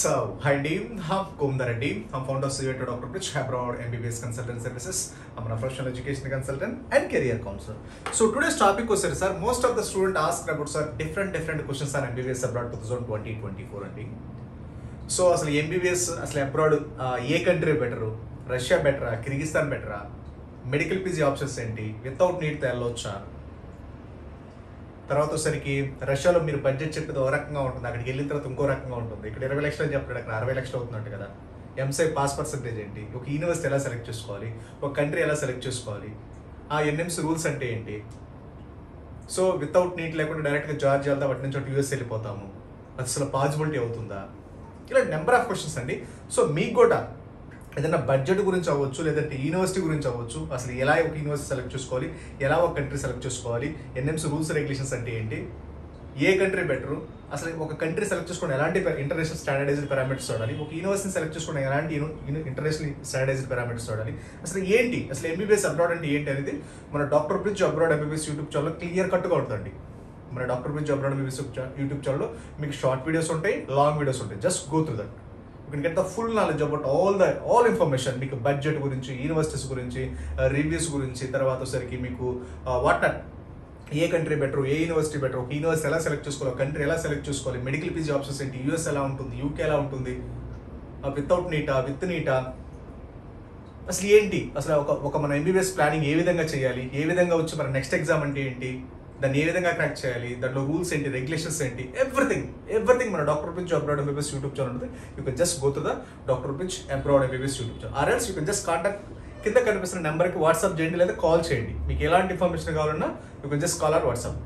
So, hi team, I'm Kumdar Reddy. I'm founder of CA to Dr. Rich Abroad MBBS Consultant Services. I'm a professional education consultant and career counselor. So today's topic was sir, most of the students asked about sir different questions on MBBS abroad 2020-24 అండి. So అసలు MBBS అసలు abroad ఏ country better, Russia బెటరా, కిర్గిస్తాన్ బెటరా, medical PG options ఏంటి, without నీట్తో వెళ్ళొచ్చా, తర్వాత వచ్చేసరికి రష్యాలో మీరు బడ్జెట్ చెప్పేది ఒక రకంగా ఉంటుంది, అక్కడికి వెళ్ళిన తర్వాత ఇంకో రకంగా ఉంటుంది. ఇక్కడ 20 లక్షలు అని చెప్పాడు, అక్కడ 60 లక్షలు అవుతున్నట్టు కదా. ఎంసై పాస్ పర్సెంటేజ్ ఏంటి, ఒక యూనివర్సిటీ ఎలా సెలెక్ట్ చేసుకోవాలి, ఒక కంట్రీ ఎలా సెలెక్ట్ చేసుకోవాలి, ఆ ఎన్ఎంసీ రూల్స్ అంటే ఏంటి. సో వితౌట్ నీట్ లేకుండా డైరెక్ట్గా జార్జ్ వెళ్తా వాటి నుంచి యూఎస్ వెళ్ళిపోతాము, అసలు పాసిబిలిటీ అవుతుందా, ఇలా నెంబర్ ఆఫ్ క్వశ్చన్స్ అండి. సో మీకు కూడా ఏదైనా బడ్జెట్ గురించి అవ్వచ్చు, లేదంటే యూనివర్సిటీ గురించి అవ్వచ్చు, అసలు ఎలా ఒక యూనివర్సిటీ సెలెక్ట్ చేసుకోవాలి, ఎలా ఒక కంట్రీ సెలెక్ట్ చేసుకోవాలి, ఎన్ఎంసీ రూల్స్ రెగ్యులేషన్స్ అంటే ఏంటి, ఏ కంట్రీ బెటరు, అసలు ఒక కంట్రీ సెలెక్ట్ చేసుకోవడం ఎలాంటి ఇంటర్నేషనల్ స్టాండర్డైజ్డ్ పారామీటర్స్ చూడాలి, ఒక యూనివర్సిటీ సెలెక్ట్ చేసుకోవడం ఎలాంటి ఇంటర్నేషనల్ స్టాండర్డైజ్డ్ పారామీటర్స్ చూడాలి, అసలు ఏంటి, అసలు ఎంబీబీఎస్ అబ్రాడ్ అంటే ఏంటి అనేది మన Doctor Bridge Abroad MBBS YouTube channel clear కట్గా ఉంటుందండి. మన Doctor Bridge Abroad MBBS YouTube ఛానల్లో మీకు షార్ట్ వీడియోస్ ఉంటాయి, లాంగ్ వీడియోస్ ఉంటాయి. Just go through that. You can get the full knowledge about all information. మీకు బడ్జెట్ గురించి, యూనివర్సిటీస్ గురించి, రివ్యూస్ గురించి, తర్వాత వచ్చేసరికి మీకు what not, A country better, A university better, ఒక యూనివర్సిటీ ఎలా సెలెక్ట్ చేసుకోవాలి, కంట్రీ ఎలా సెలెక్ట్ చేసుకోవాలి, మెడికల్ పీజీ ఆప్షన్స్ ఏంటి, యూఎస్ ఎలా ఉంటుంది, యూకే ఎలా ఉంటుంది, వితౌట్ నీటా, విత్ నీటా, అసలు ఏంటి, అసలు ఒక మన ఎంబీబీఎస్ ప్లానింగ్ ఏ విధంగా చేయాలి, ఏ విధంగా వచ్చి మన నెక్స్ట్ ఎగ్జామ్ అంటే ఏంటి, దాన్ని ఏ విధంగా క్రాక్ చేయాలి, దాంట్లో రూల్స్ ఏంటి, రెగ్యులేషన్స్ ఏంటి, ఎవ్రీథింగ్ మన Doctor Bridge Abroad MBBS YouTube channel ఉంటుంది. You can just go to the Doctor Bridge Abroad MBBS YouTube channel. Or else you can just contact కింద కనిపిస్తున్న నెంబర్కి వాట్సాప్ చేయండి, లేదా కాల్ చేయండి. మీకు ఎలాంటి ఇన్ఫర్మేషన్ కావాలన్నా you can just call or WhatsApp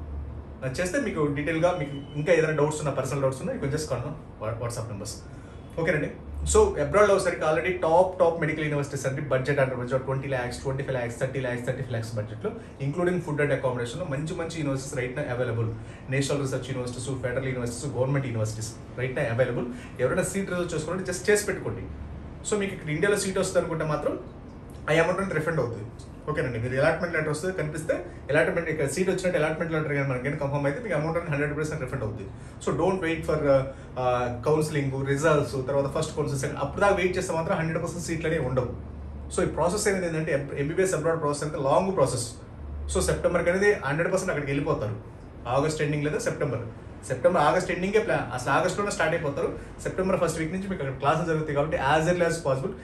చేస్తే మీకు డీటెయిల్గా మీకు ఇంకా ఏదైనా డౌట్స్ ఉన్నా, పర్సనల్ డౌట్స్ ఉన్నా you can just call WhatsApp numbers. ఓకేనండి. సో అబ్రాడ్లో వచ్చేసరికి ఆల్రెడీ టాప్ మెడికల్ యూనివర్సిటీస్ అంటే బడ్జెట్ అంటారు, 20 lakhs, 25 lakhs, 30 lakhs, 35 lakhs బడ్జెట్లో, ఇంక్లూడింగ్ ఫుడ్ అండ్ అకామిడేషన్ మంచి యూనివర్సిటీస్ రైట్ నా available. National research universities, federal universities, government universities right నా available. ఎవరైనా seat reserve చేసుకోండి, జస్ట్ చేసి పెట్టుకోండి. సో మీకు ఇక్కడ ఇండియాలో సీట్ వస్తుంది అనుకుంటే మాత్రం ఆ అమౌంట్ అనేది రిఫండ్ అవుతుంది. ఓకేనండి. మీరు అలాట్మెంట్ లెటర్ వస్తుంది కనిపిస్తే, అలాట్మెంట్ ఇక్కడ సీట్ వచ్చినట్టు అలాట్మెంట్ లెటర్ కానీ మనకి కన్ఫర్మ్ అయితే మీకు అమౌంట్ అనేది 100% రిఫండ్ అవుతుంది. So don't wait for counselling, results, తర్వాత ఫస్ట్ కౌన్సిలింగ్, అప్పుడు దాకా వెయిట్ చేస్తే మాత్రం 100% సీట్లు అనేవి ఉండవు. సో ఈ ప్రాసెస్ అనేది ఏంటంటే ఎంబీబీఎస్ అబ్రాడ్ ప్రాసెస్ అంటే లాంగ్ ప్రాసెస్. సో సెప్టెంబర్కి అనేది 100% అక్కడికి వెళ్ళిపోతారు. ఆగస్ట్ ఎండింగ్ లేదా ఆగస్ట్ ఎండింగే అసలు ఆగస్ట్లోనే స్టార్ట్ అయిపోతారు. సెప్టెంబర్ ఫస్ట్ వీక్ నుంచి మీకు అక్కడ క్లాసెస్ జరుగుతాయి. కాబట్టి యాజ్ ఎర్లీ యాజ్ పాసిబుల్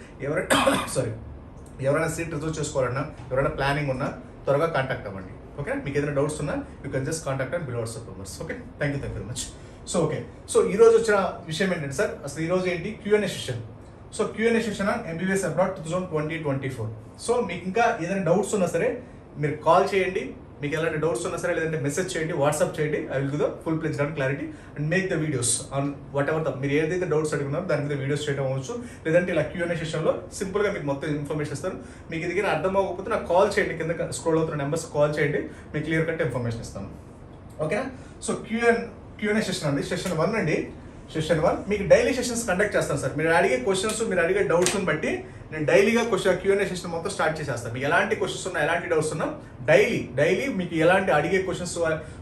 ఎవరైనా సీట్ రిజర్వ్ చేసుకోవాలన్నా, ఎవరైనా ప్లానింగ్ ఉన్నా త్వరగా కాంటాక్ట్ అవ్వండి. ఓకే, మీకు ఏదైనా డౌట్స్ ఉన్నా you can just contact and below WhatsApp numbers. Okay, thank you very much. So ఈ రోజు వచ్చిన విషయం ఏంటంటే సార్, అసలు ఈ రోజు ఏంటి Q&A session. So Q&A session on MBBS abroad 2020-24. So మీకు ఇంకా ఏదైనా డౌట్స్ ఉన్నా సరే మీరు కాల్ చేయండి, మీకు ఎలాంటి డౌట్స్ ఉన్నా సరే, లేదంటే మెసేజ్ చేయండి, వాట్సాప్ చేయండి. I will give the full pledge and clarity and make the videos on whatever మీరు ఏదైతే డౌట్స్ అడుగున్నారో దాని మీద వీడియోస్ చేయడం అవ్వచ్చు, లేదంటే ఇలా Q&A సెషన్లో సింపుల్గా మీకు మొత్తం ఇన్ఫర్మేషన్ ఇస్తాను. మీకు ఇది అర్థం అవ్వకపోతే నాకు కాల్ చేయండి, కింద స్క్రోల్ అవుతున్న నెంబర్స్ కాల్ చేయండి, మీకు క్లియర్ కట్ ఇన్ఫర్మేషన్ ఇస్తాను. ఓకేనా. సో Q&A సెషన్ అండి, సెషన్ 1 అండి. సెషన్ 1 మీకు డైలీ సెషన్స్ కండక్ట్ చేస్తాను సార్. మీరు అడిగే క్వశ్చన్స్, మీరు అడిగే డౌట్స్ని బట్టి నేను డైలీగా Q&A సెషన్ మొత్తం స్టార్ట్ చేసేస్తాను. మీకు ఎలాంటి క్వశ్చన్స్ ఉన్నా, ఎలాంటి డౌట్స్ ఉన్నా డైలీ మీకు ఎలాంటి అడిగే క్వశ్చన్స్,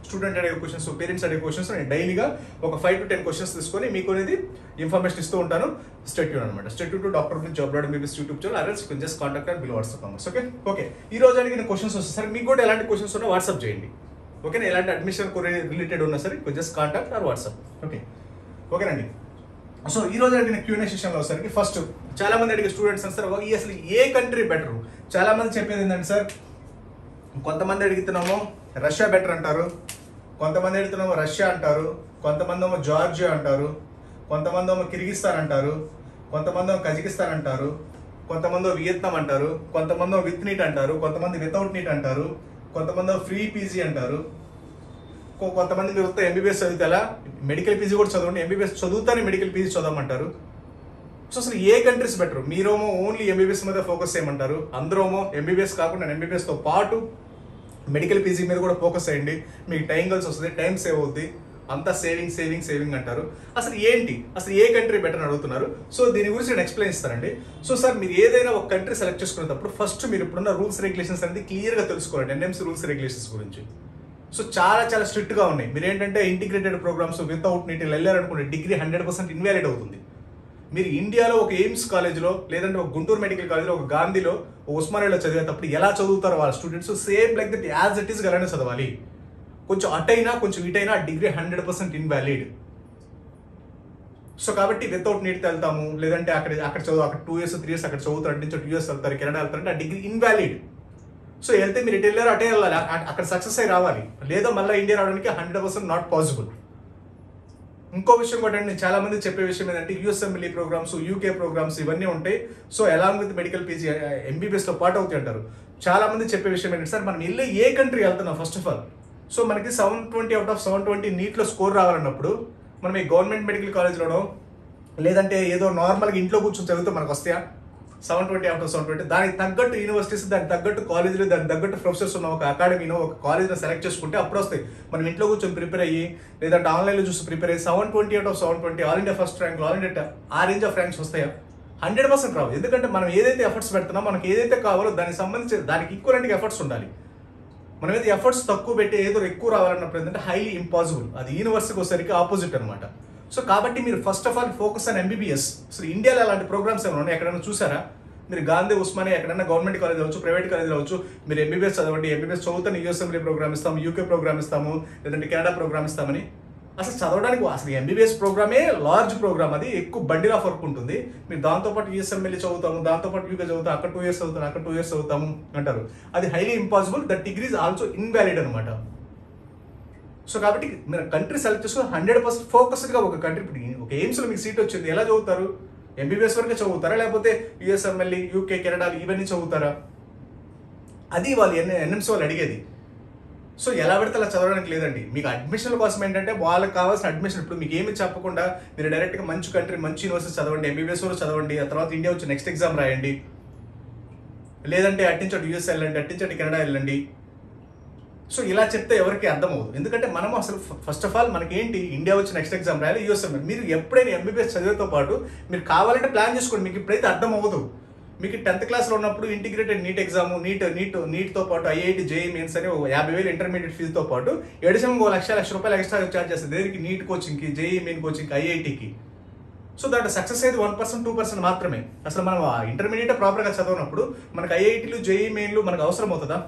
స్టూడెంట్ అడిగే క్వశ్చన్స్, పేరెంట్స్ అడిగే క్వశ్చన్స్ నేను డైలీగా ఒక 5 to 10 క్వశ్చన్స్ తీసుకొని మీకు అనేది ఇన్ఫర్మేషన్ ఇస్తూ ఉంటాను. స్టేట్ అనమాట. Straight to Doctor Bridge Abroad MBBS YouTube channel, or else you just contact and below WhatsApp numbers. Okay ఈ రోజు అడిగిన క్వశ్చన్స్ వస్తే సార్ మీకు కూడా ఎలాంటి క్వశ్చన్స్ ఉన్నా వాట్సాప్ చేయండి. ఓకేనా. ఎలాంటి అడ్మిషన్ రిలేటెడ్ ఉన్నా సరే జస్ట్ కాంటాక్ట్ ఆర్ వాట్సాప్. ఓకేనండి. సో ఈ రోజు అడిగిన Q&A సెషన్లో వచ్చేసరికి ఫస్ట్ చాలా మంది అడిగే స్టూడెంట్స్ సార్ అసలు ఏ కంట్రీ బెటర్, చాలా మంది చెప్పేది ఏంటంటే సార్, కొంతమంది అడుగుతున్నామో రష్యా బెటర్ అంటారు, కొంతమంది అడుగుతున్నామో రష్యా అంటారు, కొంతమంది ఏమో జార్జియా అంటారు, కొంతమంది ఏమో కిర్గిస్తాన్ అంటారు, కొంతమంది ఏమో కజకిస్తాన్ అంటారు, కొంతమంది వియత్నాం అంటారు, కొంతమంది విత్ నీట్ అంటారు, కొంతమంది వితౌట్ నీట్ అంటారు, కొంతమంది ఫ్రీ పీజీ అంటారు, కొంతమంది మీరు ఎంబీబీఎస్ చదివితే మెడికల్ పీజీ కూడా చదవండి, ఎంబీబీఎస్ చదువుతానే మెడికల్ పీజీ చదవమంటారు. సో అసలు ఏ కంట్రీస్ బెటర్, మీరేమో ఓన్లీ ఎంబీబీఎస్ మీద ఫోకస్ చేయమంటారు, అందరేమో ఎంబీబీఎస్ కాకుండా ఎంబీబీఎస్తో పాటు మెడికల్ పీజీ మీద కూడా ఫోకస్ చేయండి, మీకు టైం కలిసి వస్తుంది, టైం సేవ్ అవుద్ది, అంతా సేవింగ్ అంటారు. అసలు ఏంటి, అసలు ఏ కంట్రీ బెటర్ అని అడుగుతున్నారు. సో దీని గురించి నేను ఎక్స్ప్లెయిన్ ఇస్తానండి. సో సార్ మీరు ఏదైనా ఒక కంట్రీ సెలెక్ట్ చేసుకునేటప్పుడు ఫస్ట్ మీరు ఇప్పుడున్న రూల్స్ రెగ్యులేషన్స్ అనేది క్లియర్గా తెలుసుకోవాలండి. ఎన్ఎంసీ రూల్స్ రెగ్యులేషన్స్ గురించి సో చాలా స్ట్రిక్ట్గా ఉన్నాయి. మీరు ఏంటంటే ఇంటిగ్రేటెడ్ ప్రోగ్రామ్స్ వితౌట్ నీట్ వెళ్ళారనుకోండి, డిగ్రీ 100% ఇన్వాలిడ్ అవుతుంది. మీరు ఇండియాలో ఒక ఎయిమ్స్ కాలేజ్లో లేదంటే ఒక గుంటూరు మెడికల్ కాలేజ్లో ఒక గాంధీలో ఒక ఉస్మానియాలో చదివేటప్పుడు ఎలా చదువుతారో వాళ్ళ students same like that as it is అలానే చదవాలి. కొంచెం అటైనా కొంచెం ఇటైనా డిగ్రీ 100% ఇన్వాలిడ్. సో కాబట్టి వితౌట్ నీట్ వెళ్తాము, లేదంటే అక్కడ చదువు అక్కడ 2 years 3 years అక్కడ చదువుతారు, నుంచి 2 years వెళ్తారు, కెనడా వెళ్తారంటే ఆ డిగ్రీ ఇన్వాలిడ్. సో వెళ్తే మీరు ఎటు వెళ్ళారు అటే వెళ్ళాలి, అక్కడ సక్సెస్ అయి రావాలి. లేదా మళ్ళీ ఇండియా రావడానికి 100% నాట్ పాసిబుల్. ఇంకో విషయం కూడా నేను చాలా మంది చెప్పే విషయం ఏంటంటే యూఎస్ఎంఎల్ఈ ప్రోగ్రామ్స్, యూకే ప్రోగ్రామ్స్ ఇవన్నీ ఉంటాయి. So along with medical PG ఎంబీబీఎస్లో పాటు అవుతాయి అంటారు. చాలా మంది చెప్పే విషయం ఏంటంటే సార్ మనం వెళ్ళి ఏ కంట్రీ వెళ్తున్నాం ఫస్ట్ ఆఫ్ ఆల్. సో మనకి 720 out of 720 నీట్లో స్కోర్ రావాలన్నప్పుడు మనం ఈ గవర్నమెంట్ మెడికల్ కాలేజ్లోనో లేదంటే ఏదో నార్మల్గా ఇంట్లో కూర్చొని చదివితే మనకు వస్తాయా 720 out of 720? దానికి తగ్గట్టు యూనివర్సిటీస్, దానికి తగ్గట్టు కాలేజీలు, దానికి తగ్గట్టు ప్రొఫెసర్స్ ఉన్న ఒక అకాడమీనో ఒక కాలేజ్ని సెలెక్ట్ చేసుకుంటే అప్పుడు వస్తాయి. మనం ఇంట్లో కూర్చొని ప్రిపేర్ అయ్యి లేదంటే ఆన్లైన్లో చూసి ప్రిపేర్ అయ్యి 720 out of 720 all India first rank, all India ఆ రేంజ్ ఆఫ్ ర్యాంక్స్ వస్తాయా? 100% రావు. ఎందుకంటే మనం ఏదైతే ఎఫర్ట్స్ పెడుతున్నామో మనకి ఏదైతే కావాలో దానికి సంబంధించి దానికి ఈక్వలెంట్గా ఎఫర్ట్స్ ఉండాలి. మనం ఏదో ఎఫర్ట్స్ తక్కువ పెట్టి ఏదో ఎక్కువ రావాలన్నప్పుడు ఏంటంటే హైలీ ఇంపాసిబుల్. అది యూనివర్సిటీకి వచ్చేసరికి ఆపోజిట్ అనమాట. సో కాబట్టి మీరు first of all focus on MBBS. So ఇండియాలో అలాంటి ప్రోగ్రామ్స్ ఏమైనా ఉన్నాయి ఎక్కడైనా చూసారా? మీరు గాంధీ, ఉస్మానియా ఎక్కడైనా గవర్నమెంట్ కాలేజ్ అవచ్చు, ప్రైవేట్ కాలేజ్ అవచ్చు, మీరు ఎంబీబీఎస్ చదవండి, ఎంబీబీఎస్ చదువుతాను యూఎస్ఎంఎల్ఈ ప్రోగ్రామ్ ఇస్తాము, యూకే ప్రోగ్రామ్ ఇస్తాము, లేదంటే కెనడా ప్రోగ్రామ్ ఇస్తామని అసలు చదవడానికి అసలు ఎంబీబీఎస్ ప్రోగ్రామే లార్జ్ ప్రోగ్రామ్, అది ఎక్కువ బండిల్ ఆఫ్ వర్క్ ఉంటుంది. మీరు దాంతోపాటు యూఎస్ఎంఎల్ఈ చదువుతాము, దాంతోపాటు యూకే చదువుతాము, అక్కడ 2 years చదువుతాను, అక్కడ 2 years చదువుతాము అంటారు. అది highly impossible. That degree is also invalid అనమాట. సో కాబట్టి మీరు కంట్రీ సెలెక్ట్ చేసుకుని 100% ఫోకస్డ్గా ఒక కంట్రీ. ఇప్పుడు ఒక ఎయిమ్స్లో మీకు సీట్ వచ్చింది, ఎలా చదువుతారు? ఎంబీబీఎస్ వరకే చదువుతారా లేకపోతే యూఎస్ఎంఎల్ఈ, యూకే, కెనడాలు ఇవన్నీ చదువుతారా? అది వాళ్ళు ఎన్ఎంసీ వాళ్ళు అడిగేది. సో ఎలా పెడితే అలా చదవడానికి లేదండి. మీకు అడ్మిషన్ల కోసం ఏంటంటే వాళ్ళకి కావాల్సిన అడ్మిషన్ ఇప్పుడు మీకు ఏమి చెప్పకుండా మీరు డైరెక్ట్గా మంచి కంట్రీ, మంచి యూనివర్సిటీ చదవండి, ఎంబీబీఎస్ కూడా చదవండి, ఆ తర్వాత ఇండియా వచ్చి నెక్స్ట్ ఎగ్జామ్ రాయండి, లేదంటే అట్టించండి యూఎస్ వెళ్ళండి, అట్టించండి కెనడా వెళ్ళండి. సో ఇలా చెప్తే ఎవరికి అర్థం అవ్వదు. ఎందుకంటే మనము అసలు ఫస్ట్ ఆఫ్ ఆల్ మనకి ఏంటి, ఇండియా వచ్చి నెక్స్ట్ ఎగ్జామ్ రాయాలి, యూఎస్ఎంఎల్. మీరు ఎప్పుడైనా ఎంబీబీఎస్ చదివేతో పాటు మీరు కావాలంటే ప్లాన్ చేసుకోండి. మీకు ఇప్పుడైతే అర్థం అవ్వదు. మీకు 10th క్లాస్లో ఉన్నప్పుడు ఇంటిగ్రేటెడ్ నీట్ ఎగ్జామ్, నీట్తో పాటు ఐఐటి, జేఈ మెయిన్స్ అని 50,000 ఇంటర్మీడియట్ ఫీజుతో పాటు ఎడిషన్ లక్ష రూపాయలు ఎక్స్ట్రా ఛార్జ్ చేస్తుంది. దేనికి? నీట్ కోచింగ్కి, జేఈ మెయిన్ కోచింగ్కి, ఐఐటికి. సో దాంట్లో సక్సెస్ అయ్యేది 1%, 2% మాత్రమే. అసలు మనం ఇంటర్మీడియట్ ప్రాపర్గా చదివినప్పుడు మనకు ఐఐటీలు, జేఈ మెయిన్లు మనకు అవసరం అవుతుందా?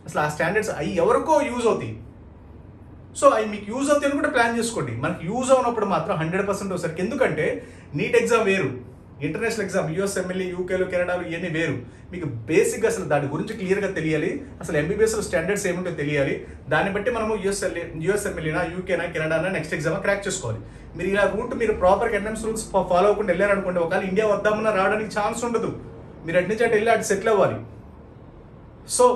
అసలు ఆ స్టాండర్డ్స్ అవి ఎవరికో యూజ్ అవుతాయి. సో అవి మీకు యూజ్ అవుతాయి అని కూడా ప్లాన్ చేసుకోండి. మనకి యూజ్ అవునప్పుడు మాత్రం 100% వచ్చేసరికి. ఎందుకంటే నీట్ ఎగ్జామ్ వేరు, ఇంటర్నేషనల్ ఎగ్జామ్ యూఎస్ఎంఎల్ఈ, యూకేలో, కెనడాలో ఇవన్నీ వేరు. మీకు బేసిక్గా అసలు దాని గురించి క్లియర్గా తెలియాలి. అసలు ఎంబీబీఎస్లో స్టాండర్డ్స్ ఏముంటో తెలియాలి. దాన్ని బట్టి మనము యూఎస్ఎంఎల్ఈనా, యూకేనా, కెనడానా నెక్స్ట్ ఎగ్జామ్ క్రాక్ చేసుకోవాలి. మీరు ఇలా రూట్ మీరు ప్రాపర్గా ఎన్ఎంస్ రూల్స్ ఫాలో అవ్వకుండా వెళ్ళారనుకోండి, ఒకవేళ ఇండియా వద్దామన్నా రావడానికి ఛాన్స్ ఉండదు. మీరు అటు నుంచి అటు వెళ్ళి అటు సెటిల్ అవ్వాలి. సో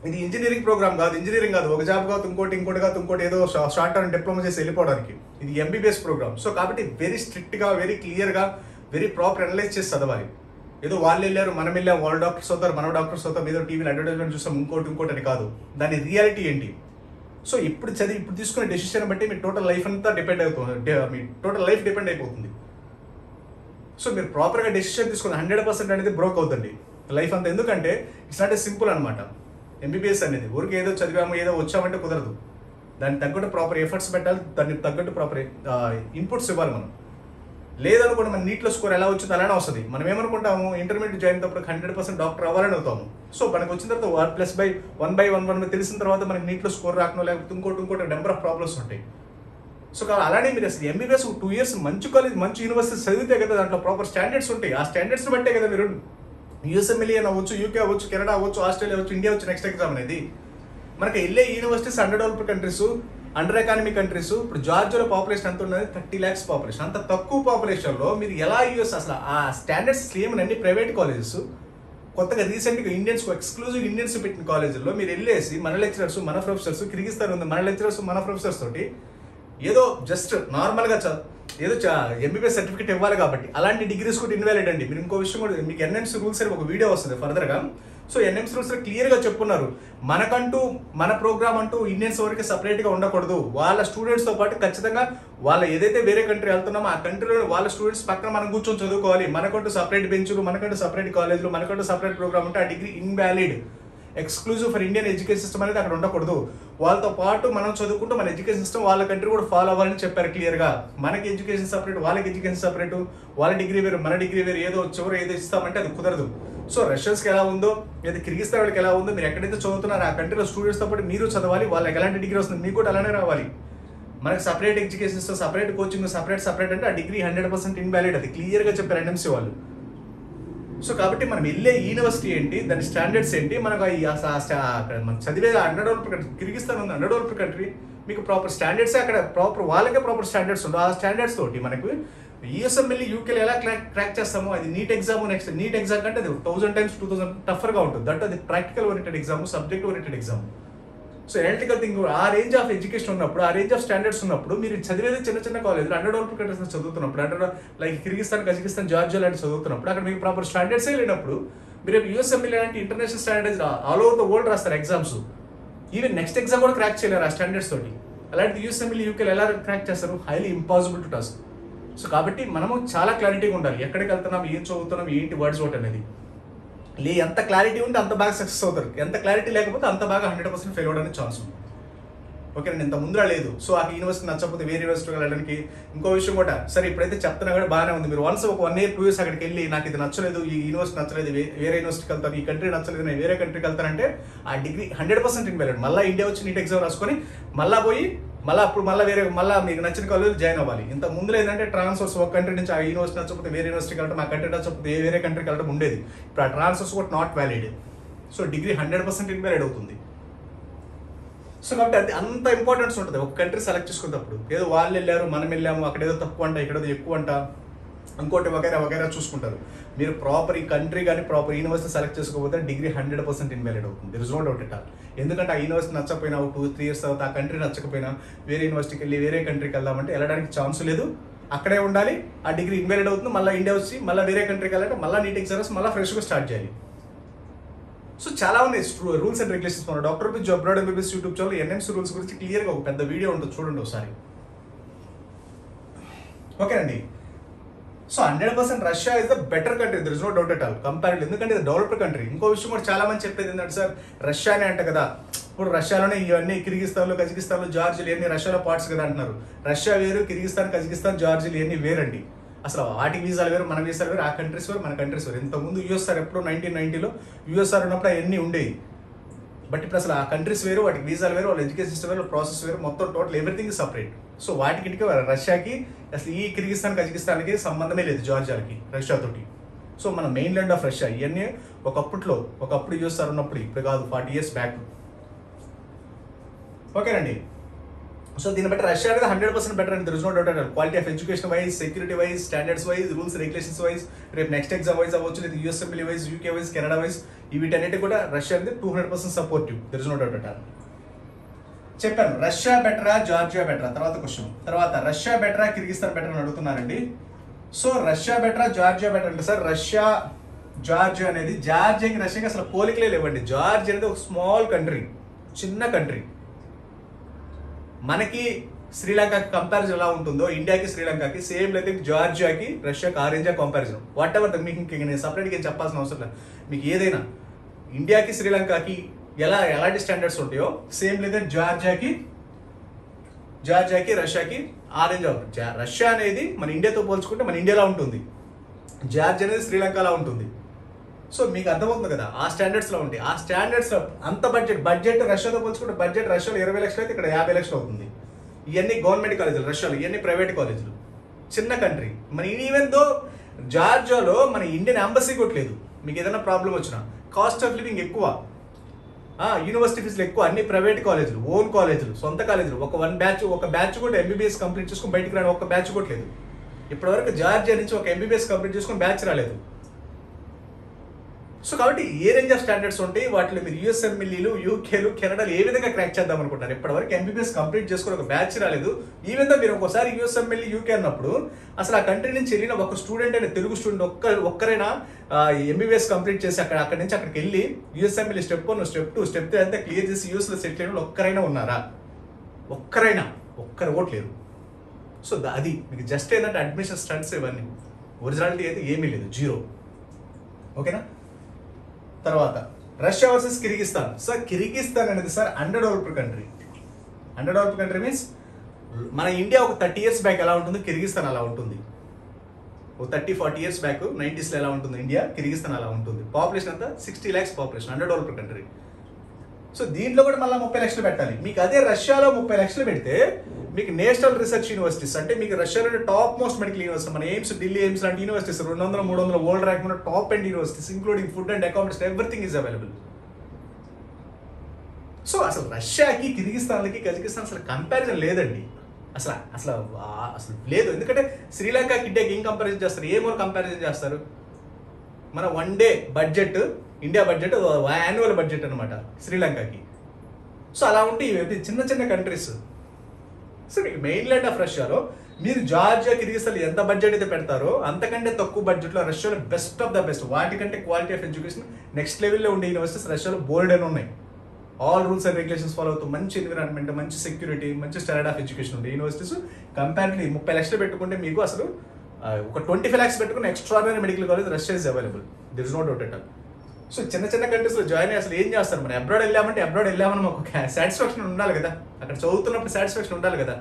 ఇది ఇంజనీరింగ్ ప్రోగ్రామ్ కాదు, ఇంజనీరింగ్ కాదు, ఒక జాబ్ కాదు, ఇంకోటి ఏదో షార్ట్ టర్మ్ డిప్లొమా చేసి వెళ్ళిపోవడానికి. ఇది ఎంబీబీఎస్ ప్రోగ్రామ్. సో కాబట్టి వెరీ స్ట్రిక్ట్గా, వెరీ క్లియర్గా, వెరీ ప్రాపర్ అనలైజ్ చేసి చదవాలి. ఏదో వాళ్ళు వెళ్ళారు, మనం వెళ్ళాం, వాళ్ళు డాక్టర్స్ అవుతారు, మనం డాక్టర్స్ అవుతాం, ఏదో టీవీలో అడ్వర్టైజ్మెంట్ చూస్తాం, ఇంకోటి అని కాదు. దాని రియాలిటీ ఏంటి? సో ఇప్పుడు తీసుకునే డెసిషన్ బట్టి మీ టోటల్ లైఫ్ అంతా డిపెండ్ అవుతుంది, మీ టోటల్ లైఫ్ డిపెండ్ అయిపోతుంది. సో మీరు ప్రాపర్గా డెసిషన్ తీసుకుని 100% అనేది బ్రోక్ అవుతుంది లైఫ్ అంతా. ఎందుకంటే ఇట్స్ నాట్ ఏ సింపుల్ అనమాట. ఎంబీబీఎస్ అనేది ఊరికి ఏదో చదివాము, ఏదో వచ్చామంటే కుదరదు. దానికి తగ్గట్టు ప్రాపర్ ఎఫర్ట్స్ పెట్టాలి, దానికి తగ్గట్టు ప్రాపర్ ఇన్పుట్స్ ఇవ్వాలి మనం. లేదనుకోండి మన నీట్లో స్కోర్ ఎలా వచ్చిందో అలానే వస్తుంది. మనం ఏమనుకుంటాము, ఇంటర్మీడియట్ జాయిన్ అయినప్పుడు 100% డాక్టర్ అవ్వాలని అవుతాము. సో మనకు వచ్చిన తర్వాత 1+1 తెలిసిన తర్వాత మనకి నీట్లో స్కోర్ రాకనో లేకపోతే ఇంకోటి నెంబర్ ఆఫ్ ప్రాబ్లమ్స్ ఉంటాయి. సో అలానే మీరు అసలు ఎంబీబీఎస్ 2 years మంచి కాలేజ్, మంచి యూనివర్సిటీ చదివితే కదా దాంట్లో ప్రాపర్ స్టాండర్డ్స్ ఉంటాయి. ఆ స్టాండర్డ్స్ బట్టే కదా మీరు యూఎస్ఎంఎల్ఈ అవ్వచ్చు, యూకే అవ్వచ్చు, కెనడా అవ్వచ్చు, ఆస్ట్రేలియా అవ్వచ్చు, ఇండియా వచ్చి నెక్స్ట్ ఎగ్జామ్ అనేది. మనకి వెళ్ళే universities under developed countries, under economic countries. ఇప్పుడు జార్జియాలో పాపులేషన్ ఎంత ఉన్నది? 30 lakhs పాపులేషన్. అంత తక్కువ పాపులేషన్లో మీరు ఎలా అసలు ఆ స్టాండర్డ్స్ సేమ్ అన్ని ప్రైవేట్ కాలేజెస్, కొత్తగా రీసెంట్గా ఎక్స్క్లూజివ్ ఇండియన్స్ పెట్టిన కాలేజీల్లో మీరు వెళ్ళేసి మన లెక్చరర్స్, మన ప్రొఫెసర్స్, కిర్గిస్తాన్ ఉంది, మన లెక్చరర్స్, మన ప్రొఫెసర్స్ తోటి ఏదో జస్ట్ నార్మల్గా ఏదో ఎంబీబీఎస్ సర్టిఫికేట్ ఇవ్వాలి కాబట్టి అలాంటి డిగ్రీస్ కూడా ఇన్వాలిడ్ అండి. మీరు ఇంకో విషయం కూడా, మీకు ఎన్ఎంసీ రూల్స్ అని ఒక వీడియో వస్తుంది ఫర్దర్గా. సో ఎన్ఎంసీ రూల్స్ క్లియర్గా చెప్పున్నారు, మనకంటూ మన ప్రోగ్రామ్ అంటూ ఇండియన్స్ వరకు సపరేట్గా ఉండకూడదు. వాళ్ళ స్టూడెంట్స్తో పాటు ఖచ్చితంగా వాళ్ళ ఏదైతే వేరే కంట్రీ వెళ్తున్నామో ఆ కంట్రీలో వాళ్ళ స్టూడెంట్స్ పక్కన మనం కూర్చొని చదువుకోవాలి. మనకంటూ సపరేట్ బెంచ్లు, మనకంటూ సపరేట్ కాలేజ్లు, మనకంటూ సపరేట్ ప్రోగ్రామ్ ఉంటే ఆ degree invalid. Exclusive for Indian education system అనేది అక్కడ ఉండకూడదు. వాళ్ళతో పాటు మనం చదువుకుంటూ మన ఎడ్యుకేషన్ సిస్టమ్ వాళ్ళ కంట్రీ కూడా ఫాలో అవ్వాలని చెప్పారు క్లియర్గా. మనకి ఎడ్యుకేషన్ సపరేట్, వాళ్ళకి ఎడ్యుకేషన్ సపరేట్, వాళ్ళ డిగ్రీ వేరు మన డిగ్రీ వేరు, ఏదో చివరి ఏదో ఇస్తామంటే అది కుదరదు. సో రష్యన్స్కి ఎలా ఉందో లేదా కిర్గిస్తాన్ వాళ్ళకి ఎలా ఉందో, మీరు ఎక్కడైతే చదువుతున్నారో ఆ కంట్రీలో స్టూడెంట్స్తో పాటు మీరు చదవాలి. వాళ్ళకి ఎలాంటి డిగ్రీ వస్తుంది మీకు కూడా అలానే రావాలి. మనకి separate education system, separate coaching, separate అంటే ఆ డిగ్రీ 100% ఇన్వాలిడ్. అది క్లియర్గా చెప్పారు ఎన్ఎంసీ వాళ్ళు. సో కాబట్టి మనం వెళ్ళే యూనివర్సిటీ ఏంటి, దాని స్టాండర్డ్స్ ఏంటి, మనకు మనం చదివే అండర్ డెవలప్డ్ కంట్రీ కిర్గిస్తాన్ ఉంది, అండర్ డెవలప్డ్ కంట్రీ. మీకు ప్రాపర్ స్టాండర్డ్స్ అక్కడ వాళ్ళకే ప్రాపర్ స్టాండర్డ్స్ ఉండవు. ఆ స్టాండర్డ్స్ తోటి మనకు యూఎస్ఎంఎల్ఈ యూకేలో ఎలా క్రాక్ చేస్తామో అది NEET exam. Next NEET exam కంటే అది 1000 times 2000 టఫర్గా ఉంటుంది. దట్ అది practical oriented exam, subject oriented exam. So analytical think, ఆ రేంజ్ ఆఫ్ ఎడ్యుకేషన్ ఉన్నప్పుడు, ఆ రేంజ్ ఆఫ్ స్టాండర్డ్స్ ఉన్నప్పుడు, మీరు చదివేది చిన్న కాలేజ్ అండర్ డెవలప్డ్ కంట్రీస్ చదువుతున్నప్పుడు, లైక్ కిర్గిస్తాన్, కజకిస్తాన్, జార్జియా లాంటి చదువుతున్నప్పుడు అక్కడ మీకు ప్రాపర్ స్టాండర్డ్సే లేనప్పుడు మీరు యూఎస్ఎంఎల్ఈ లాంటి international standards all over the world రాస్తారు ఎగ్జామ్స్. ఈవెన్ నెక్స్ట్ ఎగ్జామ్ కూడా క్రాక్ చేయలేరు ఆ స్టాండర్డ్స్ తోటి. అలాంటి యూఎస్ఎంఎల్ఈ యూకేలో ఎలా క్రాక్ చేస్తారు? Highly impossible to task. So కాబట్టి మనము చాలా క్లారిటీగా ఉండాలి, ఎక్కడికి వెళ్తున్నాం, ఏం చదువుతున్నాం, ఏంటి వర్డ్స్ ఒకటి అనేది. ఎంత క్లారిటీ ఉంటే అంత బాగా సక్సెస్ అవుతారు. ఎంత క్లారిటీ లేకపోతే అంత బాగా 100% ఫెయిల్ అవడానికి ఛాన్స్ ఉంది. ఓకే, నేను ఇంత ముందులా లేదు. సో ఆ యూనివర్సిటీ నచ్చకపోతే వేరే యూనివర్సిటీకి వెళ్ళడానికి. ఇంకో విషయం కూడా, సరే ఇప్పుడైతే చెప్తున్నా కూడా బాగానే ఉంది. మీరు వన్స్ ఒక 1 year 2 years అక్కడికి వెళ్ళి నాకు ఇది నచ్చలేదు, ఈ యూనివర్సిటీ నచ్చలేదు, వేరే యూనివర్సిటీకి వెళ్తాను, ఈ కంట్రీ నచ్చలేదు, నేను వేరే కంట్రీకి వెళ్తానంటే ఆ డిగ్రీ 100% ఇన్వాలిడ్. మళ్ళీ ఇండియా వచ్చి నీట్ ఎగ్జామ్ రాసుకొని మళ్ళీ మళ్ళీ మీకు నచ్చిన కాలేజ్ జాయిన్ అవ్వాలి. ఇంత ముందులో ఏంటంటే ట్రాన్స్ఫర్స్, ఒక కంట్రీ నుంచి ఆ యూనివర్సిటీ నచ్చకపోతే వేరే యూనివర్సిటీకి వెళ్ళడం, ఆ కంట్రీ నచ్చకపోతే వేరే కంట్రీకి వెళ్ళడం ఉండేది. ఇప్పుడు ఆ ట్రాన్స్ఫర్స్ కూడా not valid. So degree 100% invalid అవుతుంది. సో కాబట్టి అది అంత ఇంపార్టెన్స్ ఉంటుంది ఒక కంట్రీ సెలెక్ట్ చేసుకున్నప్పుడు. ఏదో వాళ్ళు వెళ్ళారు, మనం వెళ్ళాము, అక్కడ ఏదో తక్కువ అంట, ఇక్కడ ఏదో ఎక్కువ అంట, ఇంకోటి వగైరా చూసుకుంటారు. మీరు ప్రాపర్ ఈ కంట్రీ కానీ ప్రాపర్ యూనివర్సిటీ సెలెక్ట్ చేసుకోకపోతే డిగ్రీ 100% ఇన్వాలిడ్ అవుతుంది. There is no doubt at all. ఎందుకంటే ఆ యూనివర్సిటీ నచ్చకపోయినా 2-3 years తర్వాత ఆ కంట్రీ నచ్చకపోయినా వేరే యూనివర్సిటీకి వెళ్ళి వేరే కంట్రీకి వెళ్దామంటే వెళ్ళడానికి ఛాన్స్ లేదు. అక్కడే ఉండాలి. ఆ డిగ్రీ ఇన్వాలిడ్ అవుతుంది. మళ్ళీ ఇండియా వచ్చి మళ్ళీ వేరే కంట్రీకి వెళ్ళాలంటే మళ్ళీ నీట్ ఎగ్జామ్స్ మళ్ళీ ఫ్రెష్గా స్టార్ట్ చేయాలి. సో చాలా ఉన్నాయి రూల్స్ అండ్ రెగ్యులేషన్స్. మన doctor with abroad MBBS YouTube channel NMC rules గురించి క్లియర్గా ఒక పెద్ద వీడియో ఉంటుంది, చూడండి ఒకసారి. ఓకేనండి. So 100% Russia is the better country, there is no doubt at all comparative. ఎందుకంటే ఇది డెవలప్డ్ కంట్రీ. ఇంకో విషయం కూడా చాలా మంది చెప్పేది ఏంటంటే, సార్ రష్యానే అంట కదా, ఇప్పుడు రష్యాలోనే ఇవన్నీ కిర్గిస్తాన్లో, కజకిస్తాన్లో, జార్జియాలు ఇవన్నీ రష్యాలో పార్ట్స్ కదా అంటున్నారు. రష్యా వేరు, కిర్గిస్తాన్, కజకిస్తాన్, జార్జియాలు ఇవన్నీ వేరండి. అసలు వాటి వీసాలు వేరు, మన వీసాలు వేరు, ఆ కంట్రీస్ వేరు, మన కంట్రీస్ వేరు. ఇంతకుముందు యూఎస్ఆర్ ఎప్పుడో 1990లో యూఎస్ఆర్ ఉన్నప్పుడు అవన్నీ ఉండేవి. బట్ ఇప్పుడు అసలు ఆ కంట్రీస్ వేరు, వాటికి వీసాలు వేరు, వాళ్ళ ఎడ్యుకేషన్ సిస్టమ్ వేరు, ప్రాసెస్ వేరు, మొత్తం టోటల్ ఎవ్రీథింగ్ సపరేట్. సో వాటికి రష్యాకి అసలు ఈ కిర్గిస్తాన్, కజకిస్తాన్కి సంబంధమే లేదు, జార్జియాకి రష్యాతోటి. సో మన మెయిన్ ల్యాండ్ ఆఫ్ రష్యా. ఇవన్నీ ఒకప్పుడు యూఎస్ఆర్ ఉన్నప్పుడు, ఇప్పుడు కాదు, 40 years బ్యాక్. ఓకేనండి. సో దీన్ని బట్టి రష్యా అనేది 100% better and there is no doubt and quality of education wise, security wise, standards wise, rules regulations wise, రేపు నెక్స్ట్ ఎగ్జామ్ వైజ్ అవ్వచ్చు, లేదా USMLE wise, UK wise, Canada wise, వీటన్నిటి కూడా Russia అనేది 200% supportive. There is no doubt at all. చెప్పాను Russia బెటరా, Georgia బెటరా. తర్వాత రష్యా బెటరా, కిర్గిస్తాన్ బెటర్ అని అడుగుతున్నారండి. సో రష్యా బెటరా, జార్జియా బెటర్ అంటే, సార్ రష్యా జార్జియా అనేది, జార్జియాకి రష్యాకి అసలు పోలికలే లేవండి. జార్జియా అనేది ఒక స్మాల్ కంట్రీ, చిన్న కంట్రీ. మనకి శ్రీలంకకి కంపారిజన్ ఎలా ఉంటుందో ఇండియాకి శ్రీలంకకి సేమ్ లేదు. జార్జియాకి రష్యాకి ఆరెంజ్ కంపారిజన్ వాట్ ఎవర్. మీకు నేను సపరేట్గా చెప్పాల్సిన అవసరం లేదు. మీకు ఏదైనా ఇండియాకి శ్రీలంకకి ఎలాంటి స్టాండర్డ్స్ ఉంటాయో సేమ్ లేదా జార్జియాకి రష్యాకి ఆరెంజ్ అవుతుంది. రష్యా అనేది మన ఇండియాతో పోల్చుకుంటే మన ఇండియాలో ఉంటుంది, జార్జియా అనేది శ్రీలంకలా ఉంటుంది. సో మీకు అర్థమవుతుంది కదా, ఆ స్టాండర్డ్స్లో ఉంటాయి. ఆ స్టాండర్డ్స్లో అంత బడ్జెట్ రష్యాతో పోల్చుకుంటే బడ్జెట్ రష్యాలో 20 లక్షలు అయితే ఇక్కడ 50 లక్షలు అవుతుంది. ఇవన్నీ గవర్నమెంట్ కాలేజీలు రష్యాలో, ఇవన్నీ ప్రైవేట్ కాలేజీలు. చిన్న కంట్రీ. మన ఈవెన్ దో జార్జియాలో మన ఇండియన్ ఎంబసీ కూడా లేదు. మీకు ఏదైనా ప్రాబ్లం వచ్చినా కాస్ట్ ఆఫ్ లివింగ్ ఎక్కువ, యూనివర్సిటీ ఫీజులు ఎక్కువ, అన్ని ప్రైవేట్ కాలేజీలు, ఓన్ కాలేజీలు, సొంత కాలేజీలు. ఒక బ్యాచ్ కూడా ఎంబీబీఎస్ కంప్లీట్ చేసుకుని బయటికి రాని ఒక బ్యాచ్ కూడా లేదు. ఇప్పటివరకు జార్జియా నుంచి ఒక ఎంబీబీఎస్ కంప్లీట్ చేసుకుని బ్యాచ్ రాలేదు. సో కాబట్టి ఏ రేంజ్ ఆఫ్ స్టాండర్డ్స్ ఉంటాయి వాటిలో మీరు యూఎస్ఎంఎల్ఈలు, యూకేలు, కెనడాలు ఏ విధంగా క్రాక్ చేద్దాం అనుకుంటారు. ఇప్పటివరకు ఎంబీబీఎస్ కంప్లీట్ చేసుకుని ఒక బ్యాచ్ రాలేదు. ఈవెన్ దో మీరు ఒకసారి యూఎస్ఎంఎల్ఈ, యూకే అన్నప్పుడు అసలు ఆ కంట్రీ నుంచి వెళ్ళిన ఒక స్టూడెంట్ అయిన తెలుగు స్టూడెంట్ ఒక్కరైనా ఎంబీబీఎస్ కంప్లీట్ చేసి అక్కడి నుంచి అక్కడికి వెళ్ళి యూఎస్ఎంఎల్ఈ స్టెప్ 1, స్టెప్ 2, స్టెప్ 3 అంతా క్లియర్ చేసి యూఎస్లో సెటిల్ అయిన ఒక్కరైనా ఉన్నారా? ఒక్కరు ఓట్ లేరు. సో అది మీకు జస్ట్ ఏంటంటే అడ్మిషన్ స్టంట్స్ ఇవన్నీ, ఒరిజినాలిటీ అయితే ఏమీ లేదు, జీరో. ఓకేనా. తర్వాత Russia versus Kyrgyzstan. Sir Kyrgyzstan అనేది sir under developed country. Under developed country means మన ఇండియా ఒక 30 years బ్యాక్ ఎలా ఉంటుంది, కిర్గిస్తాన్ అలా ఉంటుంది. ఒక 30-40 years బ్యాక్ 90s ఎలా ఉంటుంది ఇండియా, కిర్గిస్తాన్ అలా ఉంటుంది. పాపులేషన్ అంతా 60 lakhs population, under developed country. So దీంట్లో కూడా మళ్ళీ 30 లక్షలు పెట్టాలి. మీకు అదే రష్యాలో 30 లక్షలు పెడితే మీకు నేషనల్ రీసెర్చ్ యూనివర్సిటీస్, అంటే మీకు రష్యాలో టాప్ మోస్ట్ మెడికల్ యూనివర్సిటీ, మన ఎయిమ్స్, ఢిల్లీ ఎయిమ్స్ లాంటి యూనివర్సిటీస్ 200-300 వరల్డ్ ర్యాంక్ ఉన్న top and universities, including food and accommodation, everything is available. So అసలు రష్యాకి కిర్గిస్తాన్లకి కజకిస్తాన్ అసలు కంపారిజన్ లేదండి. అసలు అసలు అసలు లేదు. ఎందుకంటే శ్రీలంక ఇండియాకి ఏం కంపారిజన్ చేస్తారు, ఏ మూల కంపారిజన్ చేస్తారు? మన 1 day budget, India budget annual budget అనమాట శ్రీలంకకి. సో అలా ఉంటే ఇవి చిన్న చిన్న కంట్రీస్. సో మీకు మెయిన్ ల్యాండ్ ఆఫ్ రష్యాలో మీరు జార్జియా, కిర్గిస్తాన్ ఎంత బడ్జెట్ అయితే పెడతారో అంతకంటే తక్కువ బడ్జెట్లో రష్యాలో బెస్ట్ ఆఫ్ ద బెస్ట్, వాటికంటే క్వాలిటీ ఆఫ్ ఎడ్యుకేషన్ నెక్స్ట్ లెవెల్లో ఉండే యూనివర్సిటీస్ రష్యాలో బోల్డ్ అని ఉన్నాయి. All rules and regulations follow అవుతూ మంచి ఎన్విరాన్మెంట్, మంచి సెక్యూరిటీ, మంచి స్టాండర్డ్ ఆఫ్ ఎడ్యుకేషన్ ఉండే యూనివర్సిటీస్. కంపారిటివ్లీ 30 లక్షలు పెట్టుకుంటే మీకు అసలు ఒక 25 lakhs పెట్టుకుని extraordinary medical college Russia is available. There is no doubt at all. So చిన్న చిన్న కంట్రీస్లో జాయిన్ అయ్యి అసలు ఏం చేస్తారు? మనం అబ్రాడ్ వెళ్ళామంటే అబ్రాడ్ వెళ్ళామని మాకు సాటిస్ఫాక్షన్ ఉండాలి కదా, అక్కడ చదువుతున్నప్పుడు సాటిస్ఫాక్షన్ ఉండాలి కదా.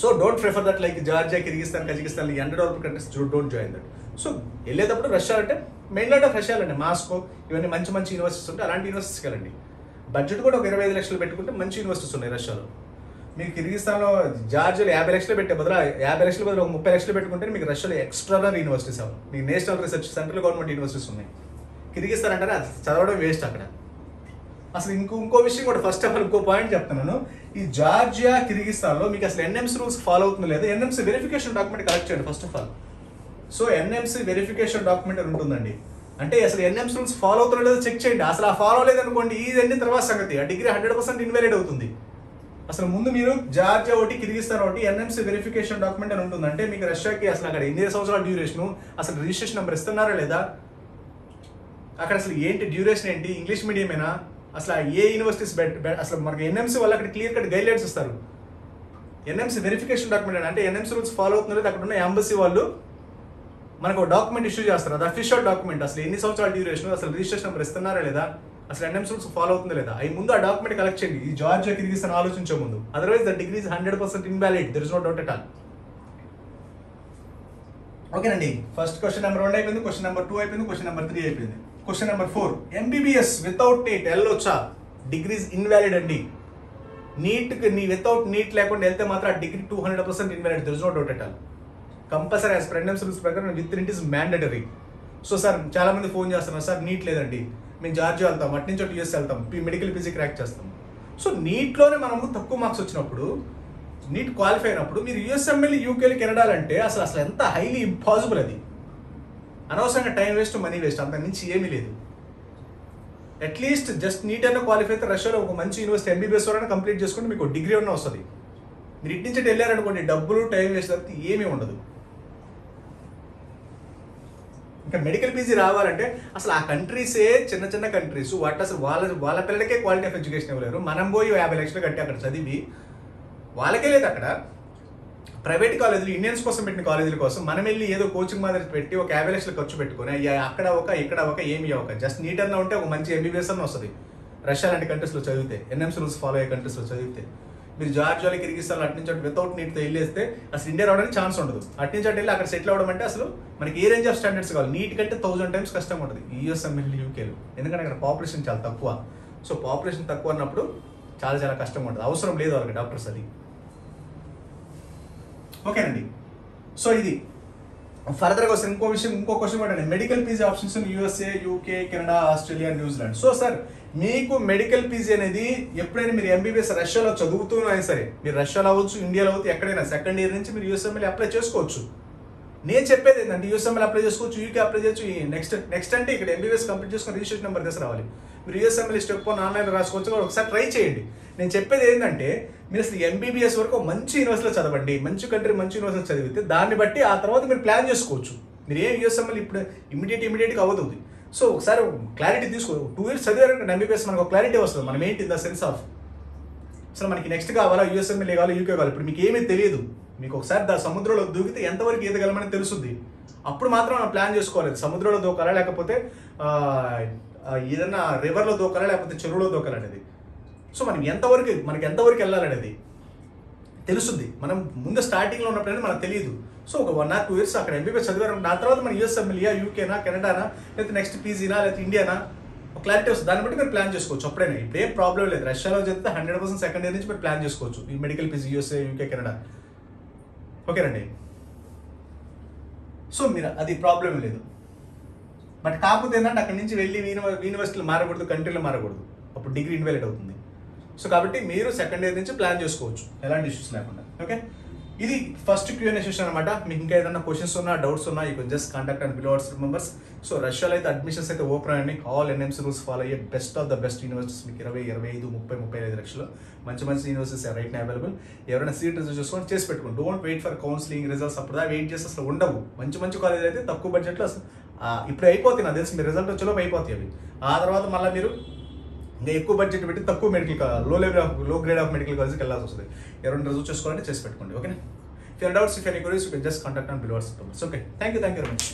So don't prefer that, like Georgia, Kyrgyzstan, Kazakhstan ఈ under developed countries don't join that. So వెళ్ళేటప్పుడు రష్యా అంటే మెయిన్ ల్యాండ్ ఆఫ్ రష్యా అండి, మాస్కో, ఇవన్నీ మంచి మంచి యూనివర్సిటీస్ ఉంటాయి, అలాంటి యూనివర్సిటీస్కి వెళ్ళండి. బడ్జెట్ కూడా ఒక 25 లక్షలు పెట్టుకుంటే మంచి యూనివర్సిటీస్ ఉన్నాయి రష్యాలో. మీకు కిర్గిస్తాన్లో జార్జియాలో 50 లక్షలు పెట్టే బదులు 50 లక్షల బదులు ఒక 30 లక్షలు పెట్టుకుంటే మీకు రష్యాలో ఎక్స్ట్రాడనరీ యూనివర్సిటీస్ అవ్వాలి. మీకు national research, central government universities ఉన్నాయి. కిర్గిస్తాన్ అంటారే అది చదవడం వేస్ట్ అక్కడ. అసలు ఇంకో విషయం కూడా, ఫస్ట్ ఆఫ్ ఆల్ ఇంకో పాయింట్ చెప్తున్నాను. ఈ జార్జియా, కిర్గిస్తాన్లో మీకు అసలు ఎన్ఎంసీ రూల్స్ ఫాలో అవుతుందో లేదా, ఎన్ఎంసీ వెరిఫికేషన్ డాక్యుమెంట్ కలెక్ట్ చేయండి first of all. So NMC verification document అని ఉంటుందండి. అంటే అసలు ఎన్ఎంసీ రూల్స్ ఫాలో అవుతుందో లేదో చెక్ చేయండి. అసలు ఆ ఫాలో లేదనుకోండి, ఇదన్నీ తర్వాత సంగతి, ఆ డిగ్రీ 100% ఇన్వాలిడ్ అవుతుంది. అసలు ముందు మీరు జార్జియా ఒకటి, కిర్గిస్తాన్ ఒకటి ఎన్ఎంసీ వెరిఫికేషన్ డాక్యుమెంట్ అని ఉంటుంది. అంటే మీకు రష్యాకి అసలు అక్కడ ఎన్ని సంవత్సరాల డ్యూరేషన్, అసలు రిజిస్ట్రేషన్ నెంబర్ ఇస్తున్నారా లేదా, అక్కడ అసలు ఏంటి డ్యూరేషన్ ఏంటి, ఇంగ్లీష్ మీడియమేనా, అసలు ఏ యూనివర్సిటీస్ అసలు మనకి ఎన్ఎంసీ వాళ్ళు అక్కడ క్లియర్ కట్ గైడ్ లైన్స్ ఇస్తారు. ఎన్ఎంసీ వెరిఫికేషన్ డాక్యుమెంట్ అంటే ఎన్ఎంసీ రూల్స్ ఫాలో అవుతున్నారు లేదా, అక్కడ ఉన్న ఎంబసీ వాళ్ళు మనకు డాక్యుమెంట్ ఇష్యూ చేస్తారు. అది అఫీషియల్ డాక్యుమెంట్. అసలు ఎన్ని సంవత్సరాల డ్యూరేషన్, అసలు రిజిస్ట్రేషన్ నెంబర్ ఇస్తున్నారా లేదా, అసలు ఎన్ఎంసీ రూల్స్ ఫాలో అవుతుందా లేదా, అవి ముందు ఆ డాక్యుమెంట్ కలెక్ట్ చేయండి. ఈ జార్జియా, కిర్గిస్తాన్ ఆలోచించే ముందు. Otherwise the degree is 100% invalid. There is no doubt at all. ఓకేనండి. ఫస్ట్ క్వశ్చన్ నెంబర్ 1 అయిపోయింది, క్వశ్చన్ నెంబర్ 2 అయిపోయింది, క్వశ్చన్ నెంబర్ 3 అయిపోయింది. Question number 4, MBBS without NEET వెళ్ళొచ్చా? డిగ్రీస్ ఇన్వాలిడ్ అండి. నీట్కి వితౌట్ నీట్ లేకుండా వెళ్తే మాత్రం ఆ degree 200% invalid. There is no doubt at all. Compulsory as per NMC rules ప్రకారం with it is mandatory. So sir చాలా మంది ఫోన్ చేస్తున్నారు, సార్ నీట్ లేదండి, మేము జార్జియా వెళ్తాం, అటు నుంచి యూఎస్ వెళ్తాం, మెడికల్ పీజీ క్రాక్ చేస్తాం. సో నీట్లోనే మనము తక్కువ మార్క్స్ వచ్చినప్పుడు, నీట్ క్వాలిఫై అయినప్పుడు మీరు యూఎస్ఎంఎల్, యూకేలు, కెనడాలంటే అసలు ఎంత హైలీ ఇంపాసిబుల్. అది అనవసరంగా టైం వేస్ట్, మనీ వేస్ట్, అంత మించి ఏమీ లేదు. అట్లీస్ట్ జస్ట్ నీట్ అయినా క్వాలిఫై అయితే రష్యాలో ఒక మంచి యూనివర్సిటీ ఎంబీబీఎస్ వరకు కంప్లీట్ చేసుకుంటే మీకు డిగ్రీ అన్న వస్తుంది. మీరు ఇటు నుంచి వెళ్ళారనుకోండి, డబ్బులు టైం వేస్ట్ తప్పితే ఏమీ ఉండదు. ఇంకా మెడికల్ పీజీ రావాలంటే అసలు ఆ కంట్రీసే చిన్న చిన్న కంట్రీస్, వాటి అసలు వాళ్ళ పిల్లలకే క్వాలిటీ ఆఫ్ ఎడ్యుకేషన్ ఇవ్వలేరు. మనం పోయి 50 లక్షలు కట్టి అక్కడ చదివి వాళ్ళకే లేదు. అక్కడ ప్రైవేట్ కాలేజీలు, ఇండియన్స్ కోసం పెట్టిన కాలేజీల కోసం మనం వెళ్ళి ఏదో కోచింగ్ మాదిరి పెట్టి ఒక 50 లక్షలు ఖర్చు పెట్టుకుని అక్కడ ఇక్కడ ఏమి అవ్వక జస్ట్ నీట్ అన్న ఉంటే ఒక మంచి ఎంబీబీఎస్ అన్న వస్తుంది. రష్యా లాంటి కంట్రీస్లో చదివితే, ఎన్ఎంసీ రూల్స్ ఫాలో అయ్యే కంట్రీస్లో చదివితే. మీరు జార్జియాలో, కిర్గిస్తాన్ అటు నుంచి అటు వితౌట్ నీట్తో వెళ్ళేస్తే అసలు ఇండియా రావడానికి ఛాన్స్ ఉండదు. అటు నుంచి అటు వెళ్ళి అక్కడ సెటిల్ అవ్వడం అంటే అసలు మనకి ఏ రేంజ్ ఆఫ్ స్టాండర్డ్స్ కావాలి, నీట్ కంటే 1000 times కష్టంగా ఉంటుంది యూఎస్ఎంఎల్, యూకేలు. ఎందుకంటే అక్కడ పాపులేషన్ చాలా తక్కువ. సో పాపులేషన్ తక్కువ అన్నప్పుడు చాలా కష్టంగా ఉంటుంది. అవసరం లేదు వాళ్ళకి డాక్టర్స్. అది ఓకేనండి. సో ఇది ఫర్దర్గా వస్తే ఇంకో క్వశ్చన్ కూడా, medical PG options USA, UK, Canada, Australia, New Zealand. So sir మీకు మెడికల్ పీజీ అనేది ఎప్పుడైనా మీరు ఎంబీబీఎస్ రష్యాలో చదువుతున్నా సరే, మీరు రష్యాలో అవ్వచ్చు, ఇండియాలో అవ్వచ్చు, ఎక్కడైనా సెకండ్ ఇయర్ నుంచి మీరు యూఎస్ఎంఎల్ అప్లై చేసుకోవచ్చు. నేను చెప్పేది ఏంటంటే యూఎస్ఎంఎల్ అప్లై చేసుకోవచ్చు, యూకే అప్లై చేయొచ్చు. నెక్స్ట్ అంటే ఇక్కడ ఎంబీబీఎస్ కంప్లీట్ చేసుకుని రిజిస్ట్రేషన్ నెంబర్ తీసుకురావాలి. మీరు యూఎస్ఎంఎల్ స్టెప్ 1 ఆన్లైన్ రాసుకోవచ్చు. ఒకసారి ట్రై చేయండి. నేను చెప్పేది ఏంటంటే మీరు అసలు ఎంబీబీఎస్ వరకు మంచి యూనివర్సిటీలో చదవండి, మంచి కంట్రీ మంచి యూనివర్సిటీ చదివితే దాన్ని బట్టి ఆ తర్వాత మీరు ప్లాన్ చేసుకోవచ్చు. మీరు ఏం యూఎస్ఎంఎల్ ఇప్పుడు ఇమీడియట్గా అవ్వదు. సో ఒకసారి క్లారిటీ తీసుకో. 2 years చదివారంటే ఎంబీబీఎస్ మనకు క్లారిటీ వస్తుంది. మనం ఏంటి ద సెన్స్ ఆఫ్ అసలు మనకి నెక్స్ట్ కావాలా, యూఎస్ఎంఎల్ కావాలా, యూకే కావాలి. ఇప్పుడు మీకు ఏమీ తెలియదు. మీకు ఒకసారి సముద్రంలో దూకితే ఎంతవరకు ఈదగలమని తెలుస్తుంది. అప్పుడు మాత్రం మనం ప్లాన్ చేసుకోవాలి. సముద్రంలో దూకాలా లేకపోతే ఏదైనా రివర్లో దూకాలా లేకపోతే చెరువులో దూకాలనేది. సో మనకి ఎంతవరకు వెళ్ళాలనేది తెలుస్తుంది. మనం ముందు స్టార్టింగ్లో ఉన్నప్పుడు మనకు తెలియదు. సో ఒక 1 or 2 years అక్కడ ఎంబీబీఎస్ చదివారు, దాని తర్వాత మన యూఎస్ ఎమ్మెల్యే, యూకేనా, కెనడానా, లేకపోతే నెక్స్ట్ పీజీనా, లేకపోతే ఇండియానా, ఒక క్లారిటీ వస్తుంది. దాన్ని బట్టి మీరు ప్లాన్ చేసుకోవచ్చు. అప్పుడైనా ఇప్పుడు ఏం ప్రాబ్లం లేదు. రష్యాలో చెప్తే 100% సెకండ్ ఇయర్ నుంచి మీరు ప్లాన్ చేసుకోవచ్చు ఈ medical PG, USA, UK, Canada. ఓకేనండి. సో మీరు అది ప్రాబ్లం లేదు. బట్ కాకపోతే ఏంటంటే అక్కడి నుంచి వెళ్ళి యూనివర్సిటీలు మారకూడదు, కంట్రీలో మారకూడదు, అప్పుడు డిగ్రీ ఇన్వాలిడ్ అవుతుంది. సో కాబట్టి మీరు సెకండ్ ఇయర్ నుంచి ప్లాన్ చేసుకోవచ్చు ఎలాంటి ఇష్యూస్ లేకుండా. ఓకే, ఇది ఫస్ట్ Q&A సెషన్ అనమాట. మీకు ఇంకా ఏదైనా క్వశ్చన్స్ ఉన్నా, డౌట్స్ ఉన్నా, you can just contact and below WhatsApp members. So రష్యాలో అయితే అడ్మిషన్స్ అయితే ఓపెన్ అండి. ఆల్ NMC రూల్స్ ఫాలో అయ్యే best of the best universities మీకు 20, 25, 30, 35 లక్షలు మంచి యూనివర్సిటీస్ రైట్ అవైలబుల్. ఎవరైనా సీట్ రిజర్వ్ చేసుకొని చేసి పెట్టుకోండి. Don't wait for counselling results. అప్పుడు వెయిట్ చేస్తే అసలు ఉండవు. మంచి కాలేజ్ అయితే తక్కువ బడ్జెట్లో అసలు ఇప్పుడు అయిపోతాయి. నాకు తెలిసి మీరు రిజల్ట్ వచ్చేలోపు అయిపోతాయి అవి. ఆ తర్వాత మళ్ళీ మీరు ఇంకా ఎక్కువ బడ్జెట్ పెట్టి తక్కువ లో గ్రేడ్ ఆఫ్ మెడికల్ కాలేజ్కి వెళ్ళాల్సి వస్తుంది. ఎవరైనా రిజర్వ్ చేసుకోవాలంటే చేసి పెట్టుకోండి. Okay, if you have doubts, if you have any queries, you can just contact on below. Okay, thank you very much.